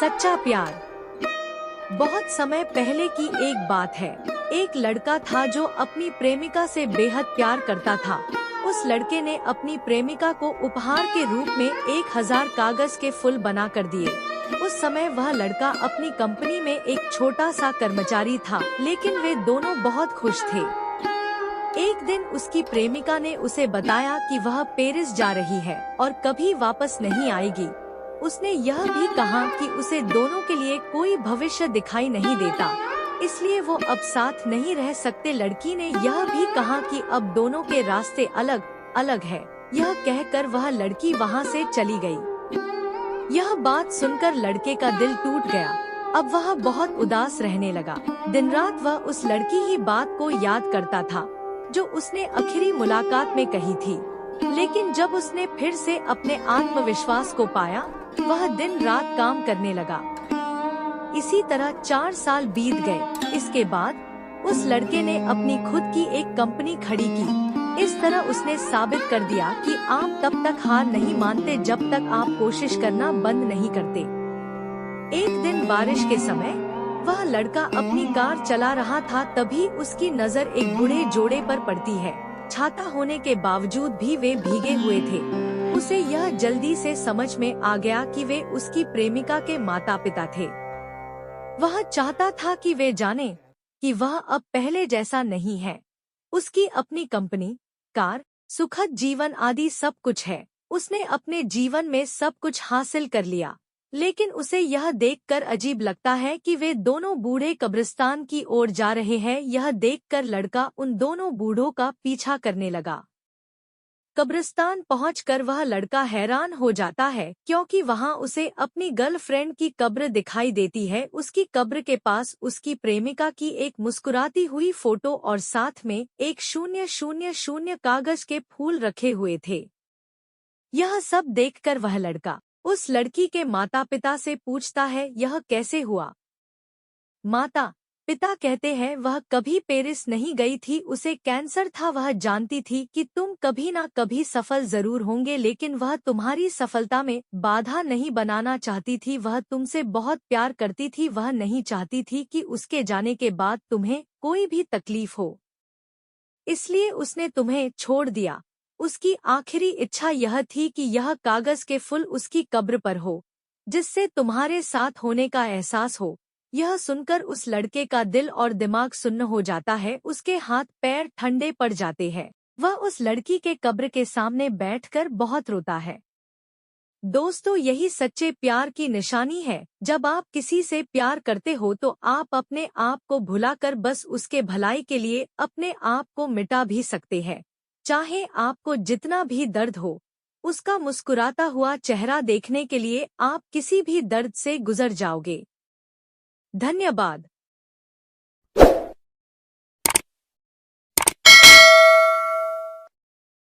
सच्चा प्यार। बहुत समय पहले की एक बात है। एक लड़का था जो अपनी प्रेमिका से बेहद प्यार करता था। उस लड़के ने अपनी प्रेमिका को उपहार के रूप में 1000 कागज के फूल बना कर दिए। उस समय वह लड़का अपनी कंपनी में एक छोटा सा कर्मचारी था, लेकिन वे दोनों बहुत खुश थे। एक दिन उसकी प्रेमिका ने उसे बताया कि वह पेरिस जा रही है और कभी वापस नहीं आएगी। उसने यह भी कहा कि उसे दोनों के लिए कोई भविष्य दिखाई नहीं देता, इसलिए वो अब साथ नहीं रह सकते। लड़की ने यह भी कहा कि अब दोनों के रास्ते अलग अलग है। यह कहकर वह लड़की वहाँ से चली गई। यह बात सुनकर लड़के का दिल टूट गया। अब वह बहुत उदास रहने लगा। दिन रात वह उस लड़की ही बात को याद करता था जो उसने आखिरी मुलाकात में कही थी। लेकिन जब उसने फिर से अपने आत्मविश्वास को पाया, वह दिन रात काम करने लगा। इसी तरह 4 साल बीत गए। इसके बाद उस लड़के ने अपनी खुद की एक कंपनी खड़ी की। इस तरह उसने साबित कर दिया कि आप तब तक हार नहीं मानते जब तक आप कोशिश करना बंद नहीं करते। एक दिन बारिश के समय वह लड़का अपनी कार चला रहा था, तभी उसकी नजर एक बूढ़े जोड़े पर पड़ती है। छाता होने के बावजूद भी वे भीगे हुए थे। उसे यह जल्दी से समझ में आ गया कि वे उसकी प्रेमिका के माता पिता थे। वह चाहता था कि वे जाने कि वह अब पहले जैसा नहीं है। उसकी अपनी कंपनी, कार, सुखद जीवन आदि सब कुछ है। उसने अपने जीवन में सब कुछ हासिल कर लिया, लेकिन उसे यह देखकर अजीब लगता है कि वे दोनों बूढ़े कब्रिस्तान की ओर जा रहे हैं। यह देखकर लड़का उन दोनों बूढ़ों का पीछा करने लगा। कब्रिस्तान पहुंचकर वह लड़का हैरान हो जाता है, क्योंकि वहां उसे अपनी गर्लफ्रेंड की कब्र दिखाई देती है। उसकी कब्र के पास उसकी प्रेमिका की एक मुस्कुराती हुई फोटो और साथ में एक 000 कागज के फूल रखे हुए थे। यह सब देखकर वह लड़का उस लड़की के माता पिता से पूछता है, यह कैसे हुआ? माता पिता कहते हैं, वह कभी पेरिस नहीं गई थी, उसे कैंसर था। वह जानती थी कि तुम कभी ना कभी सफल जरूर होंगे, लेकिन वह तुम्हारी सफलता में बाधा नहीं बनाना चाहती थी। वह तुमसे बहुत प्यार करती थी। वह नहीं चाहती थी कि उसके जाने के बाद तुम्हें कोई भी तकलीफ हो, इसलिए उसने तुम्हें छोड़ दिया। उसकी आखिरी इच्छा यह थी कि यह कागज के फूल उसकी कब्र पर हो, जिससे तुम्हारे साथ होने का एहसास हो। यह सुनकर उस लड़के का दिल और दिमाग सुन्न हो जाता है। उसके हाथ पैर ठंडे पड़ जाते हैं। वह उस लड़की के कब्र के सामने बैठकर बहुत रोता है। दोस्तों, यही सच्चे प्यार की निशानी है। जब आप किसी से प्यार करते हो तो आप अपने आप को भुलाकर बस उसके भलाई के लिए अपने आप को मिटा भी सकते हैं। चाहे आपको जितना भी दर्द हो, उसका मुस्कुराता हुआ चेहरा देखने के लिए आप किसी भी दर्द से गुजर जाओगे। धन्यवाद।